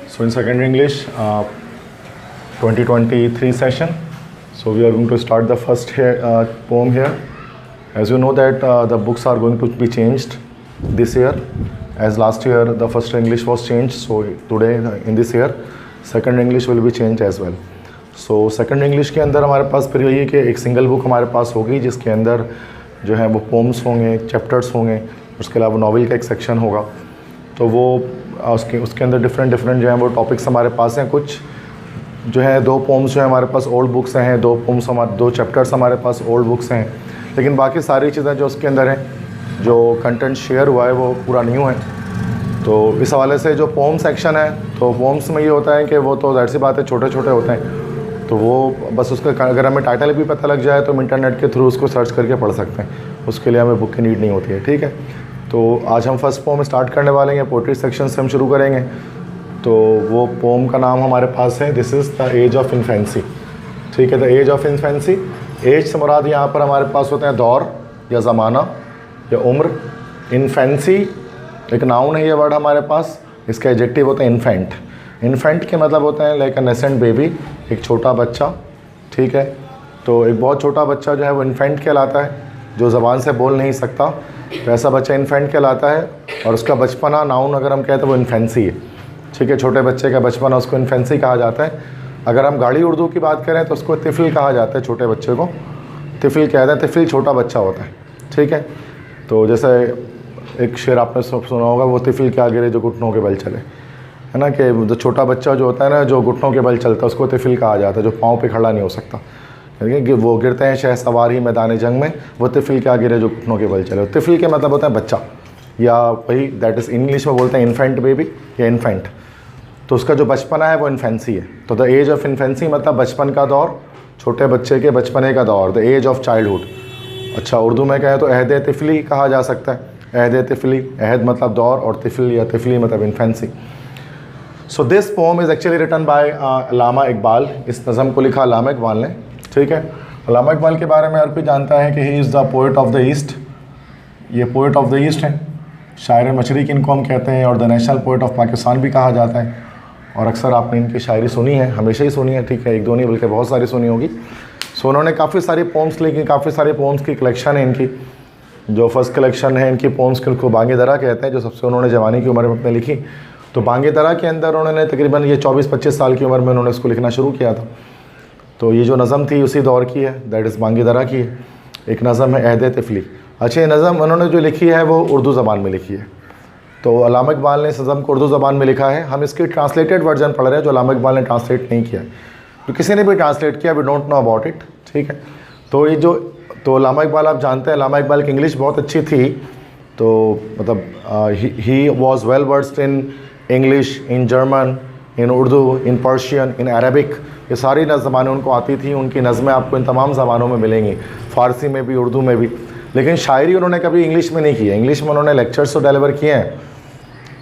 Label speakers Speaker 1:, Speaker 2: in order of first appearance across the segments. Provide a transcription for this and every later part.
Speaker 1: So in secondary English 2023 session, so we are going to start the first poem here. As you know that the books are going to be changed this year. As last year the first English was changed, so today in this year second English will be changed as well. So second English के अंदर हमारे पास फिर यही कि एक single book हमारे पास होगी जिसके अंदर जो है वो पोम्स होंगे, चैप्टर्स होंगे, उसके अलावा नॉवल का एक सेक्शन होगा। तो वो उसके अंदर डिफरेंट जो है वो टॉपिक्स हमारे पास हैं। कुछ जो है दो पोम्स जो है हमारे पास ओल्ड बुक्स हैं, दो चैप्टर्स हमारे पास ओल्ड बुक्स हैं, लेकिन बाकी सारी चीज़ें जो उसके अंदर हैं, जो कंटेंट शेयर हुआ है वो पूरा न्यू है। तो इस हवाले से जो पोम सेक्शन है, तो पोम्स में ये होता है कि वो तो ज़ाहिर सी बात है छोटे छोटे होते हैं, तो वो बस उसका अगर हमें टाइटल भी पता लग जाए तो हम इंटरनेट के थ्रू उसको सर्च करके पढ़ सकते हैं, उसके लिए हमें बुक की नीड नहीं होती है। ठीक है, तो आज हम फर्स्ट पोम स्टार्ट करने वाले हैं, पोएट्री सेक्शन से हम शुरू करेंगे। तो वो पोम का नाम हमारे पास है this is the age of infancy. ठीक है, the age of infancy, age से मुराद यहाँ पर हमारे पास होते हैं दौर या ज़माना या उम्र। इन्फेंसी एक नाउन है, ये वर्ड हमारे पास, इसका एडजेक्टिव होता है इन्फेंट। इन्फेंट के मतलब होते हैं लाइक अ नेसेंट बेबी, एक छोटा बच्चा। ठीक है, तो एक बहुत छोटा बच्चा जो है वो इन्फेंट कहलाता है, जो ज़बान से बोल नहीं सकता, तो ऐसा बच्चा इन्फेंट कहलाता है। और उसका बचपना नाउन अगर हम कहते हैं वो इन्फेंसी है। ठीक है, छोटे बच्चे का बचपना उसको इन्फेंसी कहा जाता है। अगर हम गाड़ी उर्दू की बात करें तो उसको तिफिल कहा जाता है, छोटे बच्चे को तिफिल कहते हैं, तिफिल छोटा बच्चा होता है। ठीक है, तो जैसे एक शेर आपने सब सुना होगा, वो तिफिल क्या गिरे जो घुटनों के बल चले, है ना, कि जो छोटा बच्चा जो होता है ना, जो घुटनों के बल चलता है उसको तिफिल कहा जाता है, जो पाँव पे खड़ा नहीं हो सकता। कि वो गिरते हैं शह सवारी मैदान जंग में, वो तिफिल क्या गिरे जो घुटनों के बल चले। तिफिल के मतलब होता है बच्चा, या वही दैट इज़ इंग्लिश में बोलते हैं इन्फेंट बेबी या इन्फेंट। तो उसका जो बचपना है वो इन्फेंसी है। तो द एज ऑफ इन्फेंसी मतलब बचपन का दौर, छोटे बच्चे के बचपने का दौर, द एज ऑफ चाइल्डहुड। अच्छा, उर्दू में कहें तो अहद तिफली कहा जा सकता है। अहद तिफली, अहद मतलब दौर और तिफल या तिफली मतलब infancy. So this poem is actually written by Allama Iqbal. इस नज़म को लिखा अल्लामा इकबाल ने। ठीक है, अल्लामा इकबाल के बारे में हर कोई जानता है कि he is the poet of the east. ये पोइट ऑफ द ईस्ट हैं, शायर मशरिक़ इनको हम कहते हैं, और the national poet of Pakistan भी कहा जाता है। और अक्सर आपने इनकी शायरी सुनी है, हमेशा ही सुनी है। ठीक है, एक दो नहीं बल्कि बहुत सारी सुनी होगी। सो उन्होंने काफ़ी सारी पोम्स लिखी, काफ़ी सारे पोम्स की कलेक्शन है इनकी। जो फर्स्ट कलेक्शन है इनकी पोम्स की, उनको बांगे दरा कहते हैं, जो सबसे उन्होंने जवानी की उम्र में अपने लिखी। तो बांगे दरा के अंदर उन्होंने तकरीबन ये 24-25 साल की उम्र में उन्होंने इसको लिखना शुरू किया था। तो ये जो नज़म थी उसी दौर की है, दैट इज़ बांगे दरा की है। एक नज़म है अहद तिफली। अच्छा, ये नज़म उन्होंने जो लिखी है वो उर्दू ज़बान में लिखी है। तो अल्लामा इकबाल ने इस नज़म को उर्दू ज़बान में लिखा है। हम इसकी ट्रांसलेटेड वर्जन पढ़ रहे हैं जो अल्लामा इकबाल ने ट्रांसलेट नहीं किया है, तो किसी ने भी ट्रांसलेट किया, we don't know about it. ठीक है, तो ये जो तो अल्लामा इकबाल आप जानते हैं, अल्लामा इकबाल की इंग्लिश बहुत अच्छी थी। तो मतलब he was well versed in English, in German, in Urdu, in Persian, in Arabic, ये सारी ज़बानें उनको आती थी। उनकी नज़में आपको इन तमाम ज़बानों में मिलेंगी, फ़ारसी में भी, उर्दू में भी। लेकिन शायरी उन्होंने कभी इंग्लिश में नहीं की है। इंग्लिश में उन्होंने लेक्चर्स तो डिलीवर किए हैं,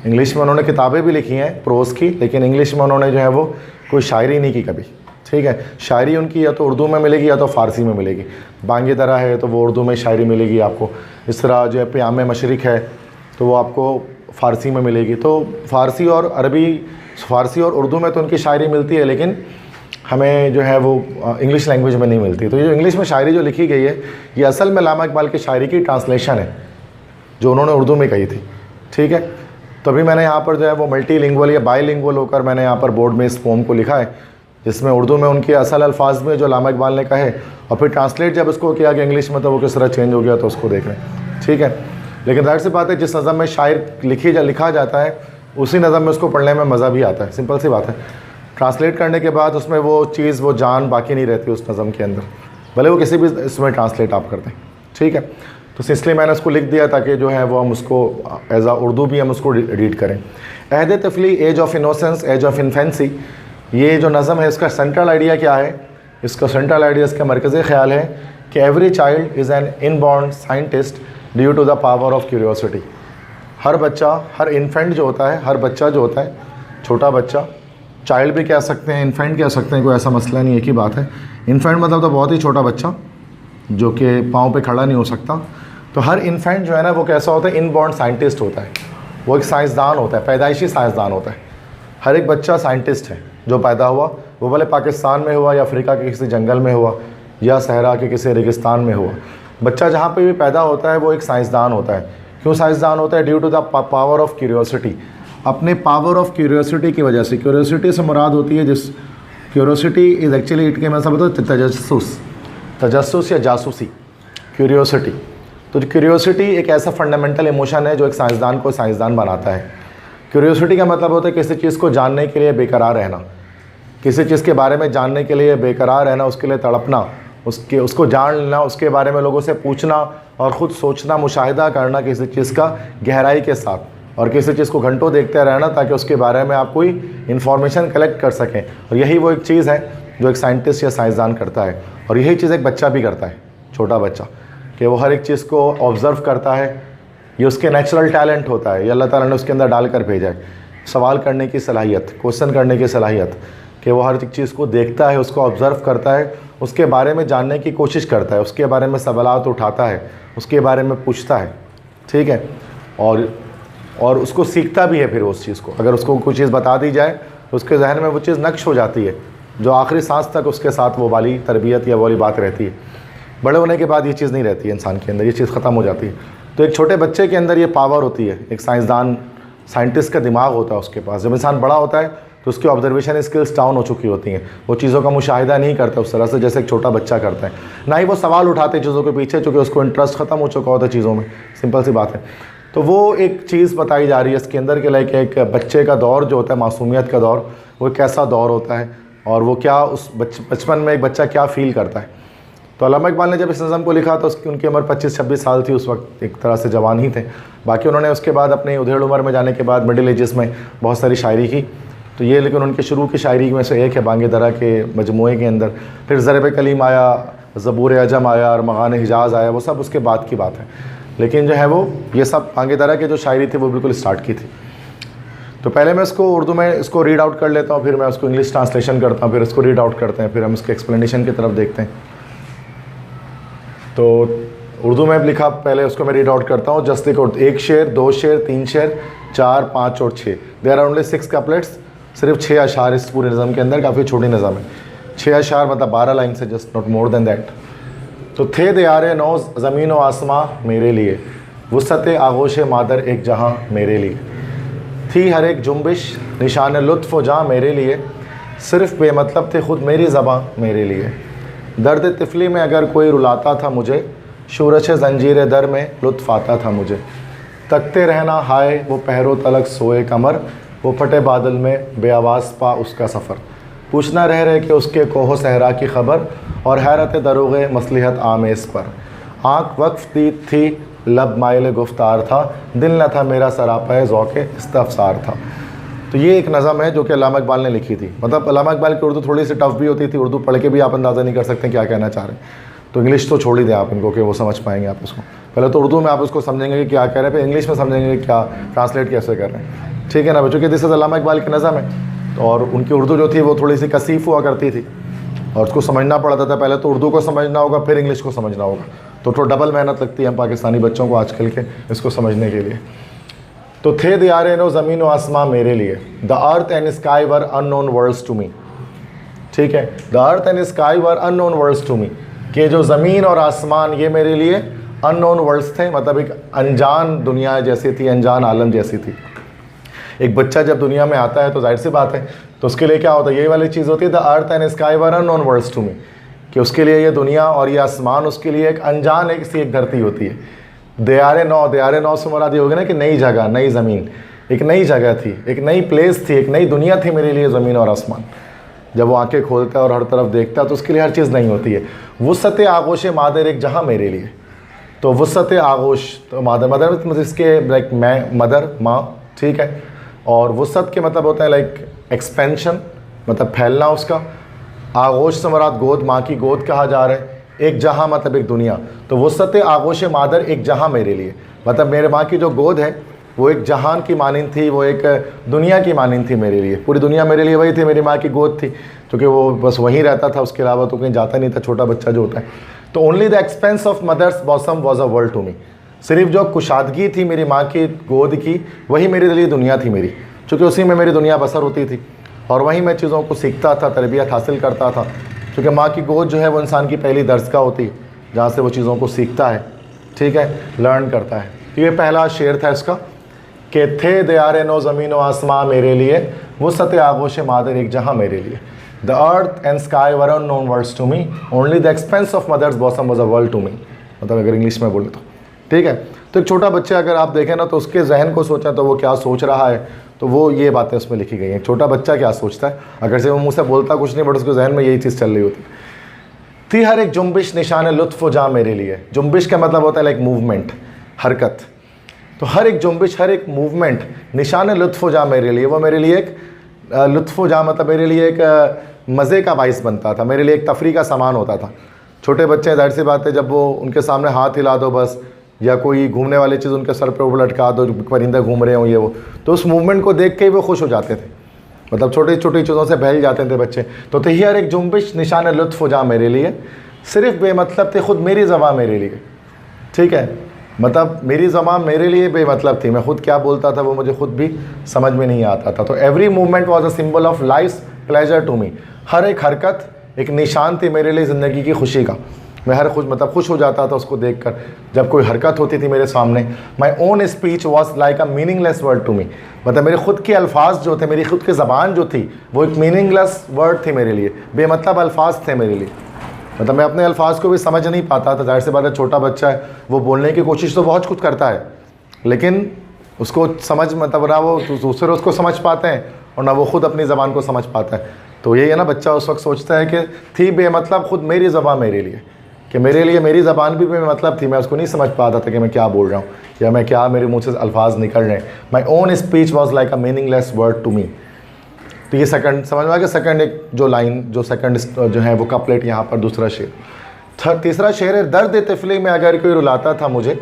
Speaker 1: इंग्लिश में उन्होंने किताबें भी लिखी हैं प्रोज़ की, लेकिन इंग्लिश में उन्होंने जो है वो कोई शायरी नहीं की कभी। ठीक है, शायरी उनकी या तो उर्दू में मिलेगी या तो फ़ारसी में मिलेगी। बांगे दरा है तो वो उर्दू में शायरी मिलेगी आपको। इस तरह जो है प्याम मशरिक़ है तो वो आपको फ़ारसी में मिलेगी। तो फ़ारसी और अरबी, फ़ारसी और उर्दू में तो उनकी शायरी मिलती है, लेकिन हमें जो है वो इंग्लिश लैंग्वेज में नहीं मिलती। तो ये जो इंग्लिश में शायरी जो लिखी गई है ये असल में अल्लामा इकबाल की शायरी की ट्रांसलेशन है जो उन्होंने उर्दू में कही थी। ठीक है, तभी मैंने यहाँ पर जो है वो मल्टीलिंगुअल या बाईलिंगुअल होकर मैंने यहाँ पर बोर्ड में इस पोम को लिखा है, जिसमें उर्दू में उनके असल अल्फाज में जो अल्लामा इकबाल ने कहे, और फिर ट्रांसलेट जब उसको किया कि इंग्लिश में, तो वो किस तरह चेंज हो गया, तो उसको देख रहे हैं। ठीक है, लेकिन जाहिर सी बात है जिस नज़म में शायर लिखा जाता है उसी नज़म में उसको पढ़ने में मज़ा भी आता है। सिंपल सी बात है, ट्रांसलेट करने के बाद उसमें वो चीज़, वो जान बाकी नहीं रहती उस नज़म के अंदर, भले वो किसी भी इसमें ट्रांसलेट आप कर दें। ठीक है, तो इसलिए मैंने उसको लिख दिया ताकि जो है वो हम उसको एज आ उर्दू भी हम उसको रीड करें। अहद तिफली, age of innocence, age of infancy, ये जो नज़म है इसका सेंट्रल आइडिया क्या है? इसका सेंट्रल आइडिया, इसका मरकज़ी ख़्याल है कि every child is an inborn scientist due to the power of curiosity. हर बच्चा, हर इन्फेंट जो होता है, हर बच्चा जो होता है, छोटा बच्चा, चाइल्ड भी कह सकते हैं, इन्फेंट कह सकते हैं, कोई ऐसा मसला नहीं, एक ही बात है। इन्फेंट मतलब तो बहुत ही छोटा बच्चा जो कि पाँव पे खड़ा नहीं हो सकता। तो हर इन्फेंट जो है ना वो कैसा होता है? इनबॉर्न साइंटिस्ट होता है, वो एक साइंसदान होता है, पैदाइशी साइंसदान होता है। हर एक बच्चा साइंटिस्ट है जो पैदा हुआ, वो भले पाकिस्तान में हुआ या अफ्रीका के किसी जंगल में हुआ या सहरा के किसी रेगिस्तान में हुआ। बच्चा जहाँ पे भी पैदा होता है वो एक साइंसदान होता है। क्यों साइंसदान होता है? Due to the power of curiosity. अपने पावर ऑफ क्यूरियोसिटी की वजह से, क्यूरियोसिटी से मुराद होती है जिस क्यूरियोसिटी इज़ एक्चुअली इट के मतलब होता है तजस्सुस या जासूसी, क्यूरियोसिटी। तो क्यूरियोसिटी एक ऐसा फंडामेंटल इमोशन है जो एक साइंसदान को साइंसदान बनाता है। क्यूरियोसिटी का मतलब होता है किसी चीज़ को जानने के लिए बेकरार रहना, किसी चीज़ के बारे में जानने के लिए बेकरार रहना, उसके लिए तड़पना, उसको जान लेना, उसके बारे में लोगों से पूछना और ख़ुद सोचना, मुशाहिदा करना किसी चीज़ का गहराई के साथ, और किसी चीज़ को घंटों देखते रहना ताकि उसके बारे में आप कोई इन्फॉर्मेशन कलेक्ट कर सकें। और यही वो एक चीज़ है जो एक साइंटिस्ट या साइंसदान करता है, और यही चीज़ एक बच्चा भी करता है, छोटा बच्चा, कि वो हर एक चीज़ को ऑब्ज़र्व करता है। ये उसके नेचुरल टैलेंट होता है, ये अल्लाह ताला ने उसके अंदर डाल कर भेजा है। सवाल करने की सलाहियत, क्वेश्चन करने की सलाहियत, कि वो हर एक चीज़ को देखता है, उसको ऑब्ज़र्व करता है, उसके बारे में जानने की कोशिश करता है, उसके बारे में सवालात उठाता है, उसके बारे में पूछता है, ठीक है, और उसको सीखता भी है। फिर उस चीज़ को अगर उसको कोई चीज़ बता दी जाए तो उसके जहन में वो चीज़ नक्श हो जाती है, जो आखिरी सांस तक उसके साथ वो वाली तरबियत या वाली बात रहती है। बड़े होने के बाद ये चीज़ नहीं रहती है इंसान के अंदर, ये चीज़ ख़त्म हो जाती है। तो एक छोटे बच्चे के अंदर ये पावर होती है, एक साइंटिस्ट का दिमाग होता है उसके पास। जब इंसान बड़ा होता है तो उसकी ऑब्जर्वेशन स्किल्स डाउन हो चुकी होती हैं, वो चीज़ों का मुशाहिदा नहीं करता उस तरह से जैसे एक छोटा बच्चा करता है, ना ही वो सवाल उठाते चीज़ों के पीछे, चूँकि उसको इंटरेस्ट ख़त्म हो चुका होता है चीज़ों में, सिंपल सी बात है। तो वो एक चीज़ बताई जा रही है इसके अंदर के लाइक एक बच्चे का दौर जो होता है, मासूमियत का दौर, वो कैसा दौर होता है और वो क्या उस बचपन में एक बच्चा क्या फ़ील करता है। तो अल्लामा इकबाल ने जब इस नज़म को लिखा तो उनकी उम्र 25-26 साल थी उस वक्त, एक तरह से जवान ही थे। बाकी उन्होंने उसके बाद अपनी उधेड़ उम्र में जाने के बाद मिडिल एजेस में बहुत सारी शायरी की। तो ये लेकिन उनके शुरू की शायरी में से एक है बांगे दरा के मजमूए के अंदर। फिर ज़रब कलीम आया, ज़बूर अजम आया और मगान हिजाज़ आया, वो सब उसके बाद की बात है। लेकिन जो है वो ये सब बांगे दरा की जो शायरी थी वो बिल्कुल स्टार्ट की थी। तो पहले मैं इसको उर्दू में इसको रीड आउट कर लेता हूँ, फिर मैं उसको इंग्लिश ट्रांसलेशन करता हूँ, फिर इसको रीड आउट करते हैं, फिर हम इसके एक्सप्लेनेशन की तरफ देखते हैं। तो उर्दू में लिखा पहले उसको मैं रीड आउट करता हूँ। जस्ट देखो, 1 शेर, 2 शेर, 3 शेर, 4, 5 और 6, देयर आर ओनली 6 कपलेट्स, सिर्फ 6 अशार इस पूरे नज़म के अंदर। काफ़ी छोटी नज़म है, 6 अशार मतलब 12 लाइन से, just not more than that. तो थे दियारे नौ ज़मीन व आसमां मेरे लिए, वुसअत आगोश मादर एक जहां मेरे लिए, थी हर एक जुम्बिश निशान लुत्फ़ व जां मेरे लिए, सिर्फ बेमतलब थे खुद मेरी ज़बां मेरे लिए, दर्द तिफली में अगर कोई रुलाता था मुझे, शूरश जंजीर दर में लुत्फ़ आता था मुझे, तकते रहना हाय वो पहरो तलक सोए कमर, वो फटे बादल में बेआवाज़ पा उसका सफ़र, पूछना रह रहे कि उसके कोहो सहरा की खबर, और हैरत दरोगे मसलिहत आमेस पर, आँख वक्फ दी थी लब माइल गुफ्तार था, दिल न था मेरा सरापा ज़ौक़ इस्तफ़सार था। तो ये एक नज़म है जो कि अल्लामा इकबाल ने लिखी थी। मतलब अल्लामा इकबाल की उर्दू थोड़ी सी टफ भी होती थी, उर्दू पढ़ के भी आप अंदाज़ा नहीं कर सकते क्या कहना चाह रहे हैं। तो इंग्लिश तो छोड़ ही दें आप इनको कि वो समझ पाएंगे आप उसको। पहले तो उर्दू में आप उसको समझेंगे कि क्या कह रहे हैं, फिर इंग्लिश में समझेंगे कि क्या ट्रांसलेट कैसे कर रहे हैं, ठीक है ना बच्चों। कि दिस इज़ अल्लामा इकबाल की नज़म है, तो और उनकी उर्दू जो थी वो थोड़ी सी कसीफ हुआ करती थी और उसको समझना पड़ता था। पहले तो उर्दू को समझना होगा, फिर इंग्लिश को समझना होगा, तो डबल मेहनत लगती है हम पाकिस्तानी बच्चों को आजकल के इसको समझने के लिए। तो थे दियारे नो ज़मीन व आसमां मेरे लिए, the earth and sky were unknown words to me, ठीक है, the earth and sky were unknown words to me, कि जो ज़मीन और आसमान ये मेरे लिए अननोन वर्ड्स थे, मतलब एक अनजान दुनिया जैसी थी, अनजान आलम जैसी थी। एक बच्चा जब दुनिया में आता है तो जाहिर सी बात है तो उसके लिए क्या होता है, यही वाली चीज़ होती है, the earth and sky were unknown words to me, कि उसके लिए ये दुनिया और ये आसमान उसके लिए एक अनजान एक धरती होती है। दियारे नौ से मुराद ये होगी ना कि नई जगह, नई ज़मीन, एक नई जगह थी, एक नई प्लेस थी, एक नई दुनिया थी मेरे लिए ज़मीन और आसमान। जब वो आंखें खोलता है और हर तरफ देखता है तो उसके लिए हर चीज़ नहीं होती है। वुसअत आगोश मादर एक जहाँ मेरे लिए, तो वुसअत आगोश, तो मदर मतलब इसके लाइक मैं मदर माँ, ठीक है, और वुसअत के मतलब होता है लाइक एक्सपेंशन, मतलब फैलना उसका। आगोश से मुराद गोद, माँ की गोद कहा जा रहा है। एक जहाँ मतलब एक दुनिया, तो वुसअत आगोश मादर एक जहाँ मेरे लिए, मतलब मेरे माँ की जो गोद है वो एक जहान की मानिंद थी, वो एक दुनिया की मानिंद थी मेरे लिए। पूरी दुनिया मेरे लिए वही थी, मेरी माँ की गोद थी, क्योंकि वो बस वहीं रहता था, उसके अलावा तो कहीं जाता नहीं था, छोटा बच्चा जो होता है। तो only the expanse of mother's bosom was a world to me, सिर्फ जो कुशादगी थी मेरी माँ की गोद की वही मेरे लिए दुनिया थी मेरी। क्योंकि उसी में मेरी दुनिया बसर होती थी और वहीं मैं चीज़ों को सीखता था, तरबियत हासिल करता था। क्योंकि माँ की गोद जो है वो इंसान की पहली दरसगाह होती है जहाँ से वो चीज़ों को सीखता है, ठीक है, लर्न करता है। तो ये पहला शेर था इसका कि थे दयारे नो ज़मीन व आसमां मेरे लिए, वो सत्य आगोश मादर एक जहाँ मेरे लिए। The earth and sky were unknown words to me, only the expanse of mother's bosom was a world to me. मतलब अगर इंग्लिश में बोले तो ठीक है। तो एक छोटा बच्चा अगर आप देखें ना तो उसके जहन को सोचें तो वो क्या सोच रहा है, तो वो ये बातें उसमें लिखी गई हैं। छोटा बच्चा क्या सोचता है, अगर से वो मुँह से बोलता कुछ नहीं बट उसके जहन में यही चीज़ चल रही होती थी। हर एक जुम्बिश निशान लुत्फ़ व जाँ मेरे लिए। जुम्बिश का मतलब होता है लाइक मूवमेंट, हरकत। तो हर एक जुम्बिश, हर एक मूवमेंट निशान लुत्फ़ व जाँ मेरे लिए, वो मेरे लिए एक लुत्फ़ व जाँ मतलब मेरे लिए एक मज़े का बाइस बनता था, मेरे लिए एक तफरी का सामान होता था। छोटे बच्चे जाहिर सी बात है जब वो उनके सामने हाथ हिला दो बस, या कोई घूमने वाली चीज़ उनके सर पे ऊपर लटका दो, परिंदे घूम रहे हों ये वो, तो उस मूवमेंट को देख के ही वो खुश हो जाते थे। मतलब छोटी छोटी चीज़ों से बहल जाते थे बच्चे। तो हर एक जुम्बिश निशान लुत्फ़ व जाँ मेरे लिए, सिर्फ बेमतलब थे खुद मेरी ज़बान मेरे लिए, ठीक है। मतलब मेरी ज़बान मेरे लिए बेमतलब थी, मैं खुद क्या बोलता था वो मुझे खुद भी समझ में नहीं आता था। तो every movement was a symbol of life pleasure to me. हर एक हरकत एक निशान थी मेरे लिए ज़िंदगी की खुशी का। मैं हर खुश हो जाता था उसको देखकर जब कोई हरकत होती थी मेरे सामने। My own speech was like a meaningless word to me. मतलब मेरे खुद के अल्फाज जो थे, मेरी खुद की ज़बान जो थी वो एक मीनिंगलेस वर्ड थी मेरे लिए, बेमतलब अल्फाज थे मेरे लिए। मतलब मैं अपने अल्फाज को भी समझ नहीं पाता था। जाहिर सी बात है छोटा बच्चा है, वो बोलने की कोशिश तो बहुत कुछ करता है, लेकिन उसको समझ मतलब ना वो दूसरे उसको समझ पाते हैं और ना वो खुद अपनी ज़बान को समझ पाता है। तो यही है ना, बच्चा उस वक्त सोचता है कि थी बेमतलब खुद मेरी ज़बान मेरे लिए, कि मेरे लिए मेरी ज़बान भी बेमतलब थी, मैं उसको नहीं समझ पाता था कि मैं क्या बोल रहा हूँ या मैं क्या मेरे मुँह से अल्फाज निकल रहे हैं। My own speech was like a meaningless word to me. तो ये सेकंड समझ में आ गया। सेकंड एक जो लाइन जो सेकंड जो है वो कपलेट यहाँ पर दूसरा शेर। तीसरा शेर है दर्द तिफली में अगर कोई रुलाता था मुझे,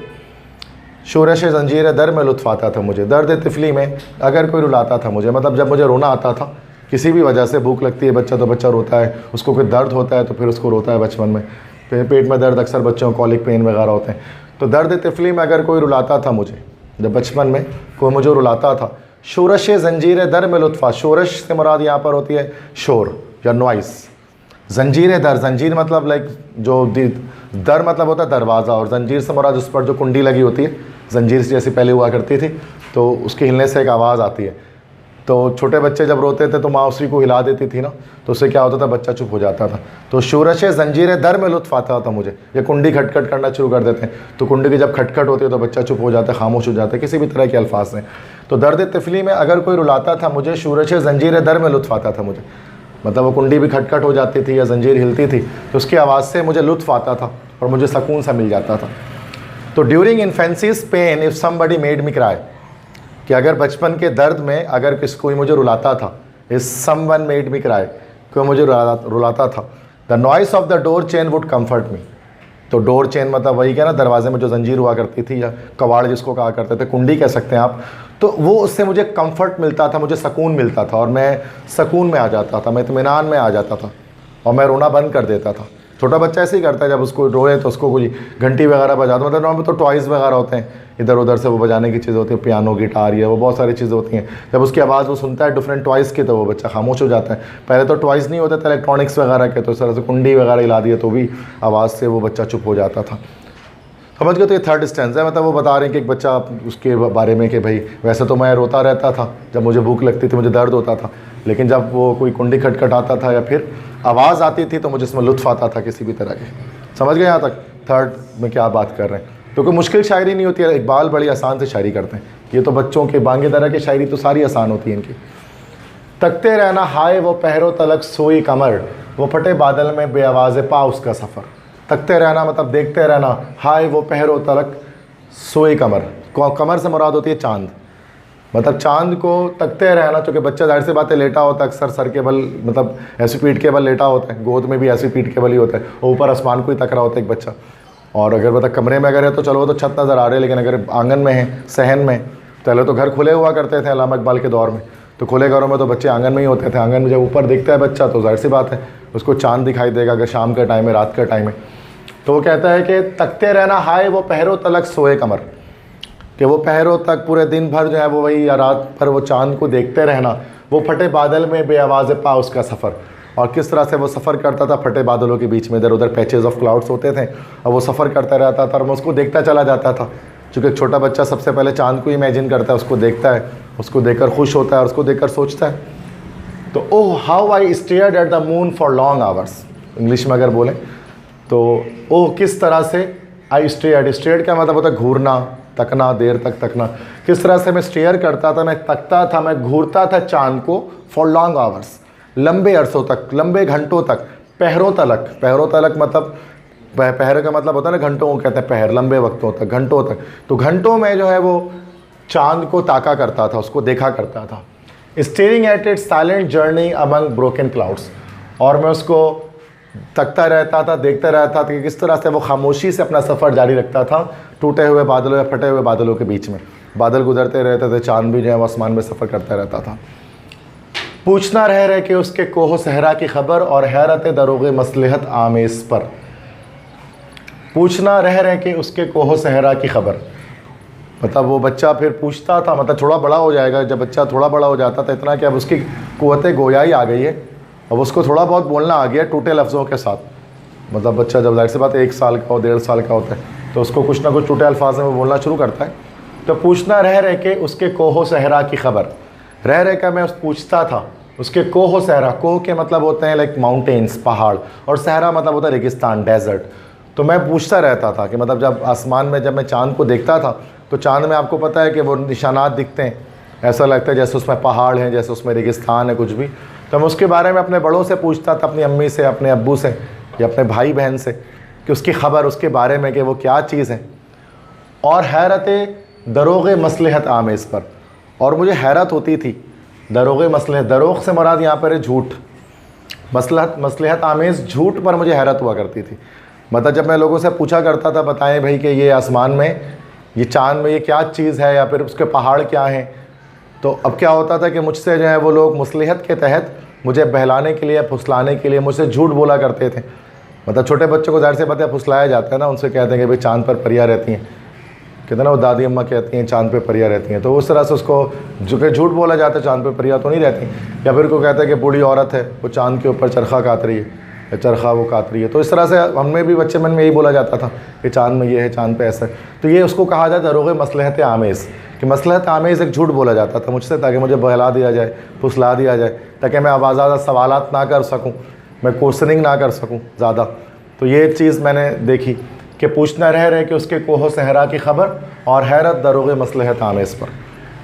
Speaker 1: शोरश जंजीर दर में लुत्फ़ आता था मुझे। दर्द तिफली में अगर कोई रुलाता था मुझे, मतलब जब मुझे रोना आता था किसी भी वजह से, भूख लगती है बच्चा तो बच्चा रोता है, उसको कोई दर्द होता है तो फिर उसको रोता है बचपन में, पेट में दर्द, अक्सर बच्चों को कॉलिक पेन वगैरह होते हैं। तो दर्द तिफली में अगर कोई रुलाता था मुझे, जब बचपन में कोई मुझे रुलाता था, शोरश जंजीर दर में लुत्फ़ा। शोरश से मुराद यहाँ पर होती है शोर या नॉइस। जंजीर दर, जंजीर मतलब लाइक जो दर मतलब होता है दरवाज़ा, और जंजीर से मुराद उस पर जो कुंडी लगी होती है, जंजीर जैसी पहले हुआ करती थी, तो उसके हिलने से एक आवाज़ आती है। तो छोटे बच्चे जब रोते थे तो माँ उसी को हिला देती थी ना, तो उससे क्या होता था, बच्चा चुप हो जाता था। तो शोरश जंजीर दर में लुत्फ़ आता था मुझे। ये कुंडी खटखट करना शुरू कर देते हैं, तो कुंडी की जब खटखट होती है तो बच्चा चुप हो जाता है, खामोश हो जाता है, किसी भी तरह के अल्फाज से। तो दर्द तिफली में अगर कोई रुलाता था मुझे, शोरश जंजीर दर में लुत्फ़ आता था मुझे। मतलब वो कुंडी भी खटखट हो जाती थी या जंजीर हिलती थी तो उसकी आवाज़ से मुझे लुत्फ़ आता था और मुझे सुकून सा मिल जाता था। तो during infancy's pain if somebody made me cry, कि अगर बचपन के दर्द में अगर कोई मुझे रुलाता था, is someone made me cry, कोई मुझे रुलाता था, the noise of the door chain would comfort me. तो डोर चेन मतलब वही क्या ना, दरवाजे में जो जंजीर हुआ करती थी या कवाड़ जिसको कहा करते थे, कुंडी कह सकते हैं आप। तो वो उससे मुझे कंफर्ट मिलता था, मुझे सुकून मिलता था और मैं सुकून में आ जाता था, मैं इत्मीनान में आ जाता था और मैं रोना बंद कर देता था। छोटा बच्चा ऐसे ही करता है, जब उसको रोए तो उसको कोई घंटी वगैरह बजाता, मतलब नॉर्मल तो टॉयज़ वगैरह होते हैं इधर उधर से वो बजाने की चीज़ होती है, पियानो, गिटार, ये वो बहुत सारी चीज़ें होती हैं। जब उसकी आवाज़ वो सुनता है डिफरेंट टॉयज़ की तो वो बच्चा खामोश हो जाता है। पहले तो टॉयज़ नहीं होते थे, इलेक्ट्रॉनिक्स वगैरह के, तो इस तरह से कुंडी वगैरह हिला दिए तो भी आवाज़ से वो बच्चा चुप हो जाता था। समझ गए। तो ये थर्ड स्टैंज़ा है, मतलब वो बता रहे हैं कि एक बच्चा उसके बारे में कि भाई वैसे तो मैं रोता रहता था जब मुझे भूख लगती थी, मुझे दर्द होता था, लेकिन जब वो कोई कुंडी खटखटाता था या फिर आवाज़ आती थी तो मुझे इसमें लुत्फ़ आता था किसी भी तरह के। समझ गए यहाँ तक थर्ड में क्या बात कर रहे हैं। तो कोई मुश्किल शायरी नहीं होती है, इकबाल बड़ी आसान से शायरी करते हैं। ये तो बच्चों के बांगे दरा की शायरी तो सारी आसान होती है इनकी। तकते रहना हाय वो पहरो तलक सोई कमर, वो फटे बादल में बेआवाज़ पा उसका सफ़र। तकते रहना मतलब देखते रहना, हाय वो पहरो तलक सोई कमर, कमर से मुराद होती है चांद, मतलब चांद को तकते रहना। चूँकि बच्चा जाहिर सी बात है लेटा होता है, अक्सर सर के बल मतलब ऐसी पीठ के बल लेटा होता है, गोद में भी ऐसी पीठ के बल ही होता है, और ऊपर आसमान को ही तक रहा होता है एक बच्चा। और अगर मतलब कमरे में अगर है तो चलो वो तो छत नज़र आ रही है, लेकिन अगर आंगन में है, सहन में, पहले तो घर खुले हुआ करते थे अल्लामा इकबाल के दौर में, तो खुले घरों में तो बच्चे आंगन में ही होते थे। आंगन में जब ऊपर दिखता है बच्चा तो जाहिर सी बात है उसको चांद दिखाई देगा, अगर शाम का टाइम है, रात का टाइम है। तो वो कहता है कि तकते रहना हाय वो पहरो तलक सोए कमर, कि वो पहरों तक पूरे दिन भर जो है वो वही या रात भर वो चाँद को देखते रहना, वो फटे बादल में बेआवाज़ पा उसका सफ़र, और किस तरह से वो सफ़र करता था फटे बादलों के बीच में, इधर उधर पैचेस ऑफ क्लाउड्स होते थे और वो सफ़र करता रहता था और मैं उसको देखता चला जाता था। चूँकि एक छोटा बच्चा सबसे पहले चाँद को इमेजिन करता है, उसको देखता है, उसको देखकर खुश होता है और उसको देखकर सोचता है। तो oh how I stared at the moon for long hours, English में अगर बोलें तो ओह किस तरह से आई स्टेयर्ड क्या मतलब होता है घूरना, तकना, देर तक तकना। किस तरह से मैं स्टेयर करता था, मैं तकता था, मैं घूरता था चाँद को फॉर लॉन्ग आवर्स, लंबे अरसों तक, लंबे घंटों तक, पहरों तलक मतलब पहर का मतलब होता है ना घंटों को कहते हैं पहर, लंबे वक्तों तक, घंटों तक। तो घंटों में जो है वो चाँद को ताका करता था, उसको देखा करता था। Staring at its silent journey among broken clouds, और मैं उसको तकता रहता था, देखता रहता था कि किस तरह से वो खामोशी से अपना सफ़र जारी रखता था टूटे हुए बादलों या फटे हुए बादलों के बीच में। बादल गुजरते रहते थे, चाँद भी जो है वो आसमान में सफ़र करता रहता था। पूछना रह के उसके कोहो सहरा की खबर और हैरत दरोगे मसलहत आमेज़ पर। पूछना रह के उसके कोहो सहरा की खबर, मतलब वो बच्चा फिर पूछता था, मतलब थोड़ा बड़ा हो जाएगा, जब बच्चा थोड़ा बड़ा हो जाता था इतना कि अब उसकी क़ुव्वत गोयाई आ गई है, अब उसको थोड़ा बहुत बोलना आ गया टूटे लफ्ज़ों के साथ। मतलब बच्चा जब जाहिर सी बात है 1 साल का हो, 1.5 साल का होता है तो उसको कुछ ना कुछ टूटे अल्फाज में बोलना शुरू करता है। तो पूछना रह के उसके कोहो सहरा की खबर, रह कर मैं पूछता था उसके कोहो सहरा, कोह के मतलब होते हैं लाइक माउंटेन्स, पहाड़, और सहरा मतलब होता है रेगिस्तान, डेजर्ट। तो मैं पूछता रहता था कि मतलब जब आसमान में जब मैं चाँद को देखता था तो चाँद में आपको पता है कि वो निशानात दिखते हैं, ऐसा लगता है जैसे उसमें पहाड़ हैं, जैसे उसमें रेगिस्तान है, कुछ भी। तो मैं उसके बारे में अपने बड़ों से पूछता था, अपनी अम्मी से, अपने अब्बू से या अपने भाई बहन से, कि उसकी खबर, उसके बारे में कि वो क्या चीज़ है। और हैरत दरोगे मसलहत आमेज़ पर, और मुझे हैरत होती थी दरोगे मसलहत, दरोग से मुराद यहाँ पर है झूठ, मसलहत आमेज़ झूठ पर मुझे हैरत हुआ करती थी। मतलब जब मैं लोगों से पूछा करता था बताएं भाई कि ये आसमान में, ये चाँद में ये क्या चीज़ है या फिर उसके पहाड़ क्या हैं, तो अब क्या होता था कि मुझसे जो है वो लोग मसलहत के तहत मुझे बहलाने के लिए, फुसलाने के लिए मुझसे झूठ बोला करते थे। मतलब छोटे बच्चों को ज़ाहिर से पता है फुसलाया जाता है ना, उनसे कहते हैं कि भाई चाँद पर परियां रहती हैं, कहते हैं ना वो दादी अम्मा कहती हैं चाँद पे परियां रहती हैं, तो उस तरह से उसको झूठ बोला जाता है, चाँद पे परियां तो नहीं रहती। या फिर को कहता है कि बूढ़ी औरत है वो चाँद के ऊपर चरखा काट रही है, या चरखा वो काट रही है। तो इस तरह से हमें भी बच्चे मन में यही बोला जाता था कि चाँद में ये है, चाँद पे ऐसा है। तो ये उसको कहा जाता है दरोगे मसलहत आमेज़, कि मसलहत आमेज़ एक झूठ बोला जाता था मुझसे, ताकि मुझे बहला दिया जाए, फुसला दिया जाए, ताकि मैं ज़्यादा सवालात ना कर सकूँ, मैं क्वेश्चनिंग ना कर सकूँ ज़्यादा। तो ये चीज़ मैंने देखी कि पूछना रह के उसके कोहो सहरा की खबर और हैरत दरोगे मसलहत आमेज़ पर।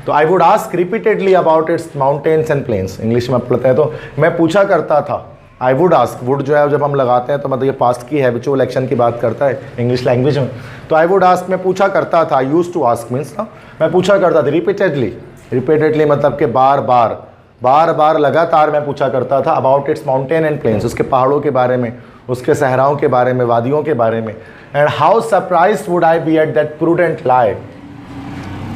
Speaker 1: तो I would ask repeatedly about its mountains and plains, English में पढ़ते हैं तो मैं पूछा करता था। आई वुड आस्क, वुड जो है जब हम लगाते हैं तो मतलब ये पास्ट की हैबिचुअल एक्शन की बात करता है इंग्लिश लैंग्वेज में। तो आई वुड आस्क मैं पूछा करता था, यूज़ टू आस्क मीन्स ना, मैं पूछा करता था रिपीटेडली मतलब कि बार बार लगातार मैं पूछा करता था about its mountain and plains, उसके पहाड़ों के बारे में, उसके सहराओं के बारे में, वादियों के बारे में। And how surprised would I be at that prudent lie,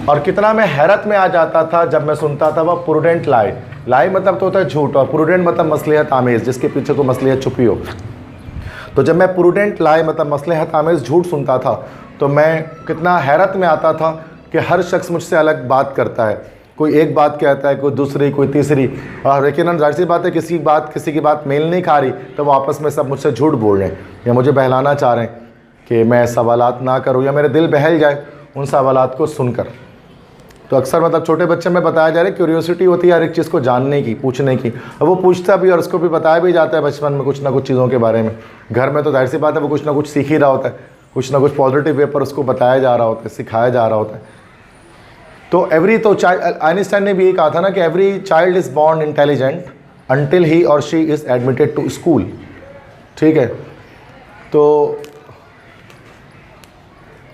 Speaker 1: और कितना मैं हैरत में आ जाता था जब मैं सुनता था वह प्रूडेंट लाई मतलब तो होता है झूठ, और प्रूडेंट मतलब मसलहत आमेज़, जिसके पीछे को मसलहत छुपी हो। तो जब मैं प्रूडेंट लाई मतलब मसलहत आमेज़ झूठ सुनता था तो मैं कितना हैरत में आता था कि हर शख्स मुझसे अलग बात करता है, कोई एक बात कहता है, कोई दूसरी, कोई तीसरी, और यकीनन जाहिर सी बात है किसी की बात मेल नहीं खा रही तो वो आपस में सब मुझसे झूठ बोल रहे हैं या मुझे बहलाना चाह रहे हैं कि मैं सवालात ना करूँ या मेरे दिल बहल जाए उन सवालात को सुनकर। तो अक्सर मतलब छोटे बच्चे में बताया जा रहा है क्यूरियोसिटी होती है हर एक चीज़ को जानने की, पूछने की, और वो पूछता भी और उसको भी बताया भी जाता है बचपन में कुछ ना कुछ चीज़ों के बारे में। घर में तो जाहिर सी बात है वो कुछ ना कुछ सीख ही रहा होता है, कुछ ना कुछ पॉजिटिव वे पर उसको बताया जा रहा होता है, सिखाया जा रहा होता है। तो चाइल्ड, आइंस्टाइन ने भी यही कहा था ना कि every child is born intelligent until he और she is admitted to school. ठीक है, तो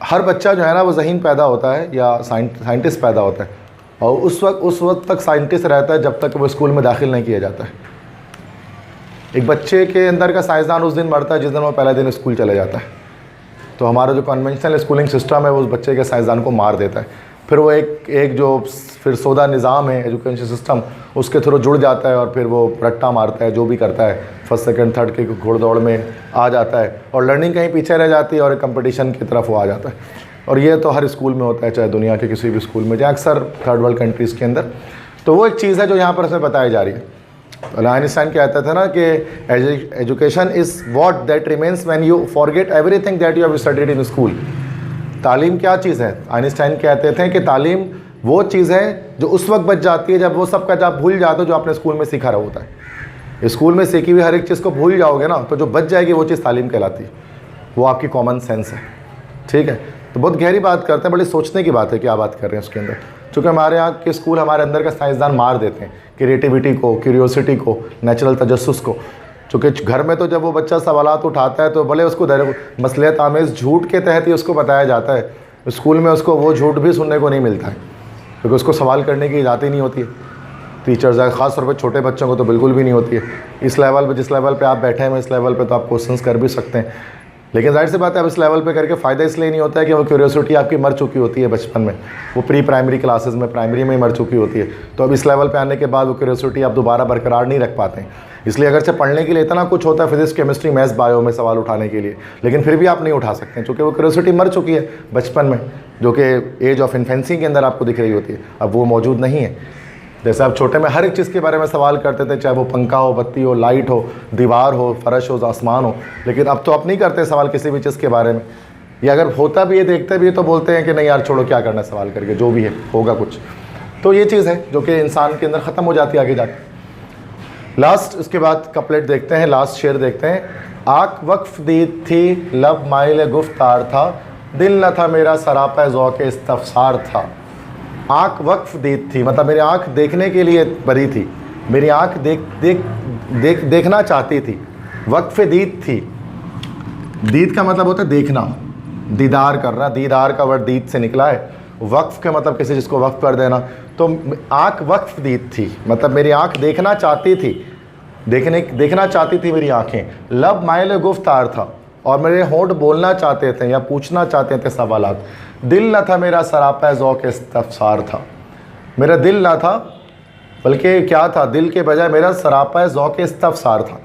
Speaker 1: हर बच्चा जो है ना वो ज़हीन पैदा होता है या साइंटिस्ट पैदा होता है, और उस वक्त तक साइंटिस्ट रहता है जब तक वो स्कूल में दाखिल नहीं किया जाता है। एक बच्चे के अंदर का साइंसदान उस दिन मरता है जिस दिन वो पहले दिन स्कूल चले जाता है। तो हमारा जो कन्वेंशनल स्कूलिंग सिस्टम है वो उस बच्चे के साइंसदान को मार देता है, फिर वो एक जो फिर सौदा निज़ाम है एजुकेशन सिस्टम उसके थ्रू जुड़ जाता है और फिर वो रट्टा मारता है, जो भी करता है फर्स्ट सेकंड थर्ड के घोड़ दौड़ में आ जाता है और लर्निंग कहीं पीछे रह जाती है और एक कंपटीशन की तरफ वो आ जाता है। और ये तो हर स्कूल में होता है, चाहे दुनिया के किसी भी स्कूल में, चाहे अक्सर थर्ड वर्ल्ड कंट्रीज़ के अंदर। तो वो एक चीज़ है जो यहाँ पर हमें बताई जा रही है। आइंस्टाइन कहता था ना कि education is what that remains when you forget everything that you have studied in school. तालीम क्या चीज़ है? आइंस्टाइन कहते थे कि तालीम वो चीज़ है जो उस वक्त बच जाती है जब वो सब का आप भूल जाते हो जो आपने स्कूल में सीखा रहा होता है। स्कूल में सीखी हुई हर एक चीज़ को भूल जाओगे ना, तो जो बच जाएगी वो चीज़ तालीम कहलाती है, वो आपकी कॉमन सेंस है। ठीक है, तो बहुत गहरी बात करते हैं, बड़ी सोचने की बात है क्या बात कर रहे हैं उसके अंदर। चूँकि हमारे यहाँ के स्कूल हमारे अंदर का साइंसदान मार देते हैं, क्रिएटिविटी को, क्यूरियोसिटी को, नेचुरल तजस्सुस को। चूँकि घर में तो जब वो बच्चा सवालात उठाता है तो भले उसको मसलियत आमेज़ झूठ के तहत ही उसको बताया जाता है, स्कूल में उसको वो झूठ भी सुनने को नहीं मिलता है, क्योंकि उसको सवाल करने की इजाज़त ही नहीं होती है। टीचर्स है, ख़ास तौर पर छोटे बच्चों को तो बिल्कुल भी नहीं होती है। इस लेवल पे, जिस लेवल पे आप बैठे हैं, इस लेवल पे तो आप क्वेश्चंस कर भी सकते हैं, लेकिन जाहिर सी बात है अब इस लेवल पे करके फ़ायदा इसलिए नहीं होता है कि वो क्यूरियोसिटी आपकी मर चुकी होती है बचपन में, वो प्री प्राइमरी क्लासेस में, प्राइमरी में ही मर चुकी होती है। तो अब इस लेवल पे आने के बाद वो क्यूरियोसिटी आप दोबारा बरकरार नहीं रख पाते हैं। इसलिए अगरचे पढ़ने के लिए इतना कुछ होता है, फिजिक्स, केमिस्ट्री, मैथ्स, बायो में सवाल उठाने के लिए, लेकिन फिर भी आप नहीं उठा सकते हैं, क्योंकि वो क्यूरियोसिटी मर चुकी है बचपन में, जो कि एज ऑफ इन्फेंसी के अंदर आपको दिख रही होती है। अब वो मौजूद नहीं है। जैसे आप छोटे में हर एक चीज़ के बारे में सवाल करते थे, चाहे वो पंखा हो, बत्ती हो, लाइट हो, दीवार हो, फर्श हो, आसमान हो, लेकिन अब तो आप नहीं करते सवाल किसी भी चीज़ के बारे में। या अगर होता भी है, देखते भी है, तो बोलते हैं कि नहीं यार छोड़ो, क्या करना है सवाल करके, जो भी है होगा कुछ। तो ये चीज़ है जो कि इंसान के अंदर ख़त्म हो जाती है आगे जाके। लास्ट, उसके बाद कपलेट देखते हैं, लास्ट शेर देखते हैं। आँख वक्फ दी थी, लब माइल गुफ्तार था, दिल न था मेरा सरापा ज़ौक़ इस्तफ़सार था। आँख वक्फ दी थी मतलब मेरी आँख देखने के लिए बरी थी, मेरी आँख देखना चाहती थी। वक्फ दीद थी, दीद का मतलब होता है देखना, दीदार करना, दीदार का वर्ड दीद से निकला है। वक्फ का मतलब किसी चीज़ को वक्फ कर देना। तो आँख वक्फ दीद थी मतलब मेरी आँख देखना चाहती थी, देखना चाहती थी मेरी आँखें। लब माइल गुफ्तार था और मेरे होंठ बोलना चाहते थे या पूछना चाहते थे सवालात। दिल न था मेरा सरापा ज़ौक़ इस्तफ़सार था, मेरा दिल ना था, बल्कि क्या था, दिल के बजाय मेरा सरापा ज़ौक़ इस्तफ़सार था।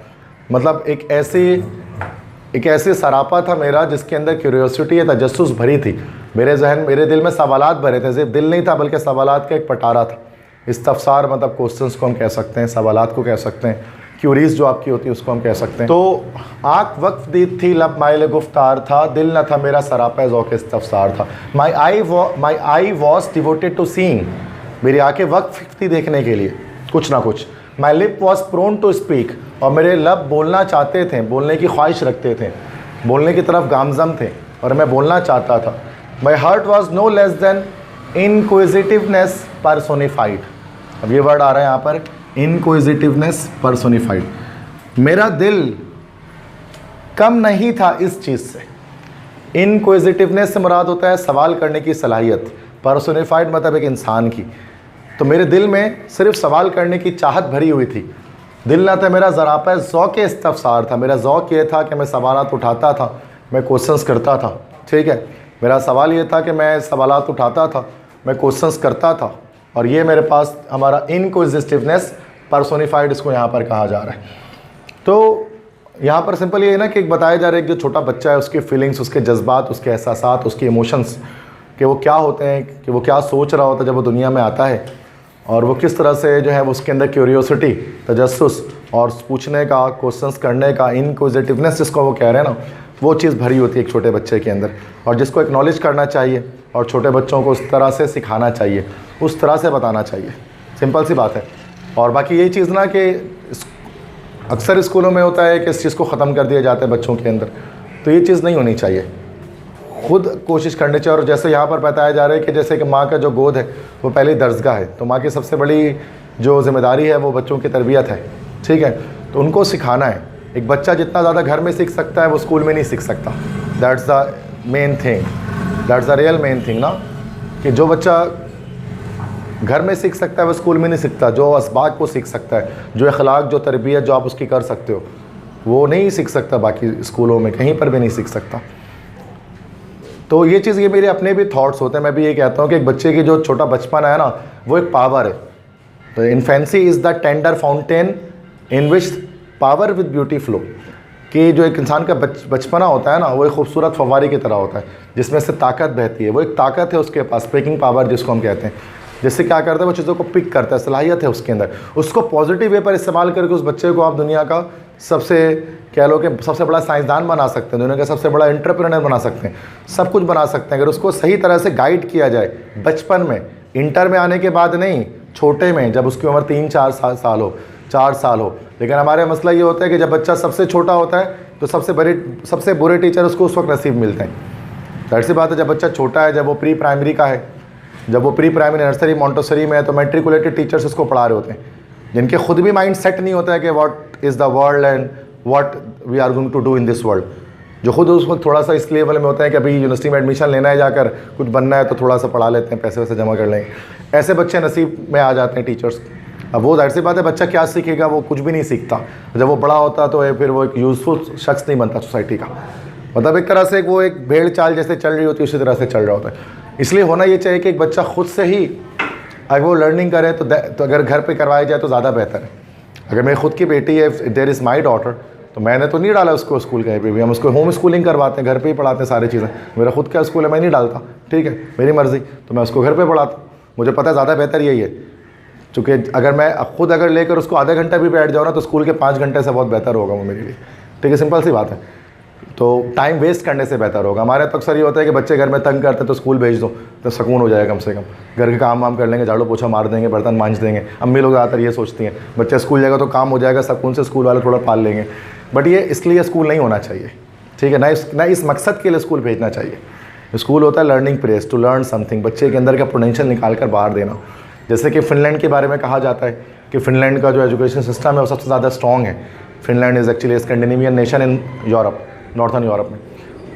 Speaker 1: मतलब एक ऐसी सरापा था मेरा जिसके अंदर क्यूरियोसिटी या तजस्सुस भरी थी। मेरे जहन, मेरे दिल में सवालात भरे थे, सिर्फ दिल नहीं था बल्कि सवालात का एक पटारा था। इस्तफ़सार मतलब क्वेश्चंस को हम कह सकते हैं, सवालात को कह सकते हैं, क्यूरीज जो आपकी होती है उसको हम कह सकते हैं। तो आँख वक्फ दीद थी, लब माइल गुफ्तार था, दिल न था मेरा सरापा ज़ौक़ इस्तफ़सार था। My eye was devoted to seeing, मेरी आँखें वक्फ थी देखने के लिए कुछ ना कुछ। My lip was prone to speak, और मेरे लब बोलना चाहते थे, बोलने की ख्वाहिश रखते थे, बोलने की तरफ गामजम थे और मैं बोलना चाहता था। My heart was no less than inquisitiveness personified. अब ये वर्ड आ रहा है यहाँ पर, इनक्विजिटिवनेस पर्सोनिफाइड। मेरा दिल कम नहीं था इस चीज़ से। इनक्विजिटिवनेस से मुराद होता है सवाल करने की सलाहियत, पर्सोनिफाइड मतलब एक इंसान की। तो मेरे दिल में सिर्फ सवाल करने की चाहत भरी हुई थी। दिल ना था मेरा ज़रापा ज़ौक़ इस्तफ़सार था, मेरा ज़ौक़ ये था कि मैं सवालात उठाता था, मैं क्वेश्चंस करता था। ठीक है, मेरा सवाल ये था कि मैं सवालात उठाता था, मैं क्वेश्चंस करता था, और ये मेरे पास हमारा इनक्विजिटिवनेस पर्सोनिफाइड इसको यहाँ पर कहा जा रहा है। तो यहाँ पर सिंपल ये है ना कि एक बताया जा रहा है कि जो छोटा बच्चा है उसकी फीलिंग्स, उसके जज्बात, उसके एहसासात, उसके इमोशंस कि वो क्या होते हैं, कि वो क्या सोच रहा होता है जब वो दुनिया में आता है, और वो किस तरह से जो है वो उसके अंदर क्यूरियोसिटी, तजस्सुस और पूछने का, क्वेश्चंस करने का, इनक्विजिटिवनेस जिसको वो कह रहे हैं ना, वो चीज़ भरी होती है एक छोटे बच्चे के अंदर, और जिसको एक्नॉलेज करना चाहिए और छोटे बच्चों को उस तरह से सिखाना चाहिए, उस तरह से बताना चाहिए। सिंपल सी बात है। और बाकी यही चीज़ ना कि अक्सर स्कूलों में होता है कि इस चीज़ को ख़त्म कर दिया जाता है बच्चों के अंदर, तो ये चीज़ नहीं होनी चाहिए। खुद कोशिश करनी चाहिए। और जैसे यहाँ पर बताया जा रहा है कि जैसे कि माँ का जो गोद है वो पहले दर्जगाह है, तो माँ की सबसे बड़ी जो जिम्मेदारी है वो बच्चों की तरबियत है। ठीक है, तो उनको सिखाना है। एक बच्चा जितना ज़्यादा घर में सीख सकता है वो स्कूल में नहीं सीख सकता। That's the main thing, that's the real main thing ना, कि जो बच्चा घर में सीख सकता है वो स्कूल में नहीं सीखता। जो असबाक को सीख सकता है, जो अखलाक, जो तरबियत जो आप उसकी कर सकते हो, वो नहीं सीख सकता बाकी स्कूलों में, कहीं पर भी नहीं सीख सकता। तो ये चीज़, ये मेरे अपने भी थॉट्स होते हैं। मैं भी ये कहता हूँ कि एक बच्चे की जो छोटा बचपन है ना, वो एक पावर है। तो infancy is the tender fountain in which power with beauty flow. कि जो एक इंसान का बचपना होता है ना, वो एक खूबसूरत फव्वारे की तरह होता है जिसमें से ताकत बहती है। वो एक ताकत है उसके पास, पिकिंग पावर जिसको हम कहते हैं। जिससे क्या करता है, वो चीज़ों को पिक करता है, सलाहियत है उसके अंदर। उसको पॉजिटिव वे पर इस्तेमाल करके उस बच्चे को आप दुनिया का सबसे, कह लो कि सबसे बड़ा साइंसदान बना सकते हैं, दुनिया का सबसे बड़ा एंटरप्रेन्योर बना सकते हैं, सब कुछ बना सकते हैं अगर उसको सही तरह से गाइड किया जाए बचपन में। इंटर में आने के बाद नहीं, छोटे में, जब उसकी उम्र 3-4 साल हो, 4 साल हो। लेकिन हमारे मसला ये होता है कि जब बच्चा सबसे छोटा होता है तो सबसे बुरे टीचर उसको उस वक्त नसीब मिलते हैं। जाहिर सी बात है, जब बच्चा छोटा है, जब वो प्री प्राइमरी का है, जब वो प्री प्राइमरी, नर्सरी, मॉन्टेसरी में है, तो मैट्रिकुलेटेड टीचर्स उसको पढ़ा रहे होते हैं जिनके खुद भी माइंड सेट नहीं होता है कि what is the world and what we are going to do in this world. जो खुद उस वक्त थोड़ा सा इस लेवल में होता है कि अभी यूनिवर्सिटी में एडमिशन लेना है, जाकर कुछ बनना है, तो थोड़ा सा पढ़ा लेते हैं, पैसे वैसे जमा कर लेंगे। ऐसे बच्चे नसीब में आ जाते हैं टीचर्स। अब वो जाहिर सी बात है, बच्चा क्या सीखेगा, वो कुछ भी नहीं सीखता। जब वो बड़ा होता तो फिर वो एक यूज़फुल शख्स नहीं बनता सोसाइटी का। मतलब एक तरह से वो एक भेड़ चाल जैसे चल रही होती है, उसी तरह से चल रहा होता है। इसलिए होना ये चाहिए कि एक बच्चा खुद से ही अगर वो लर्निंग करे तो अगर घर पे करवाया जाए तो ज़्यादा बेहतर है। अगर मेरी खुद की बेटी है, देयर इज़ माई डॉटर, तो मैंने तो नहीं डाला उसको स्कूल कहीं पे भी। हम उसको होम स्कूलिंग करवाते हैं, घर पे ही पढ़ाते हैं सारी चीज़ें। मेरा खुद का स्कूल है, मैं नहीं डालता, ठीक है, मेरी मर्ज़ी, तो मैं उसको घर पे पढ़ाता हूँ। मुझे पता है ज़्यादा बेहतर यही है, क्योंकि अगर मैं खुद अगर लेकर उसको आधा घंटा भी बैठ जाऊँ ना, तो स्कूल के 5 घंटे से बहुत बेहतर होगा वो मेरे लिए, ठीक है, सिंपल सी बात है। तो टाइम वेस्ट करने से बेहतर होगा। हमारे तो अक्सर ये होता है कि बच्चे घर में तंग करते तो स्कूल भेज दो, तो सुकून हो जाएगा, कम से कम घर के काम वाम कर लेंगे, झाड़ू पोछा मार देंगे, बर्तन मांज देंगे। अम्मी लोग ज़्यादातर ये सोचती हैं बच्चा स्कूल जाएगा तो काम हो जाएगा, सुकून से स्कूल वाले थोड़ा पाल लेंगे। बट ये इसलिए स्कूल नहीं होना चाहिए, ठीक है, ना इस मकसद के लिए स्कूल भेजना चाहिए। स्कूल होता है learning place, to learn something, बच्चे के अंदर का पोटेंशियल निकाल कर बाहर देना। जैसे कि फ़िनलैंड के बारे में कहा जाता है कि फ़िनलैंड का जो एजुकेशन सिस्टम है वो सबसे ज़्यादा स्ट्रॉन्ग है। Finland is actually Scandinavian nation in Europe, northern Europe में।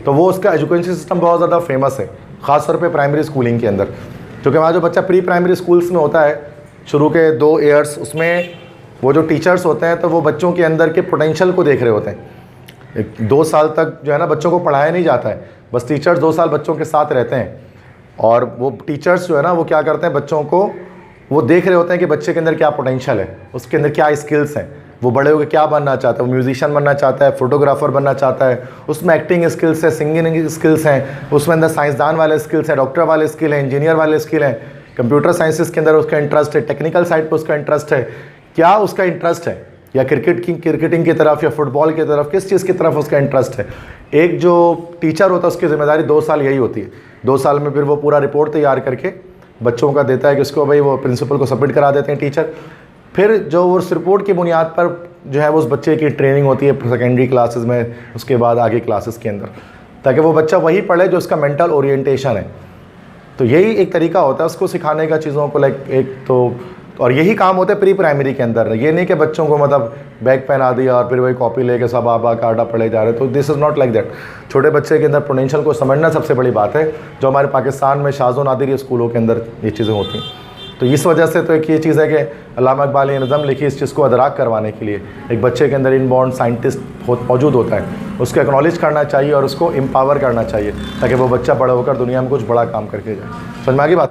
Speaker 1: तो वो उसका एजुकेशन सिस्टम बहुत ज़्यादा फेमस है, ख़ासतौर पे प्राइमरी स्कूलिंग के अंदर। क्योंकि हमारा जो बच्चा प्री प्राइमरी स्कूल्स में होता है, शुरू के 2 ईयर्स, उसमें वो जो टीचर्स होते हैं तो वो बच्चों के अंदर के पोटेंशियल को देख रहे होते हैं। 2 साल तक जो है ना बच्चों को पढ़ाया नहीं जाता है, बस टीचर्स 2 साल बच्चों के साथ रहते हैं। और वो टीचर्स जो है ना वो क्या करते हैं, बच्चों को वो देख रहे होते हैं कि बच्चे के अंदर क्या पोटेंशियल है, उसके अंदर क्या स्किल्स हैं, वो बड़े होकर क्या बनना चाहता है। वो म्यूजिशियन बनना चाहता है, फोटोग्राफर बनना चाहता है, उसमें एक्टिंग स्किल्स है, सिंगिंग स्किल्स हैं, उसमें अंदर साइंसदान वाले स्किल्स हैं, डॉक्टर वाले स्किल हैं, इंजीनियर वाले स्किल हैं, कंप्यूटर साइंसेस के अंदर उसका इंटरेस्ट है, टेक्निकल साइड पर उसका इंटरेस्ट है, क्या उसका इंटरेस्ट है, या क्रिकेटिंग की तरफ या फुटबॉल की तरफ, किस चीज़ की तरफ उसका इंटरेस्ट है। एक जो टीचर होता है उसकी जिम्मेदारी 2 साल यही होती है। 2 साल में फिर वो पूरा रिपोर्ट तैयार करके बच्चों का देता है कि उसको भाई वो प्रिंसिपल को सबमिट करा देते हैं टीचर। फिर जो उस रिपोर्ट की बुनियाद पर जो है वो उस बच्चे की ट्रेनिंग होती है सेकेंडरी क्लासेस में, उसके बाद आगे क्लासेस के अंदर, ताकि वो बच्चा वही पढ़े जो उसका मेंटल ओरिएंटेशन है। तो यही एक तरीका होता है उसको सिखाने का चीज़ों को, लाइक एक तो, और यही काम होता है प्री प्राइमरी के अंदर। ये नहीं कि बच्चों को मतलब बैग पहना दिया और फिर वही कॉपी लेके सब आबा काटा पढ़े जा रहे, तो this is not like that. छोटे बच्चे के अंदर पोटेंशियल को समझना सबसे बड़ी बात है, जो हमारे पाकिस्तान में शाज़ो नादिर स्कूलों के अंदर ये चीज़ें होती हैं। तो इस वजह से तो एक ये चीज़ है कि अल्लामा इकबाल ने नज़म लिखी इस चीज़ को अदराक करवाने के लिए। एक बच्चे के अंदर इनबॉर्न साइंटिस्ट मौजूद होता है, उसको एक्नॉलेज करना चाहिए और उसको एम्पावर करना चाहिए, ताकि वो बच्चा बड़ा होकर दुनिया में कुछ बड़ा काम करके जाए। समझ में आ गई बात?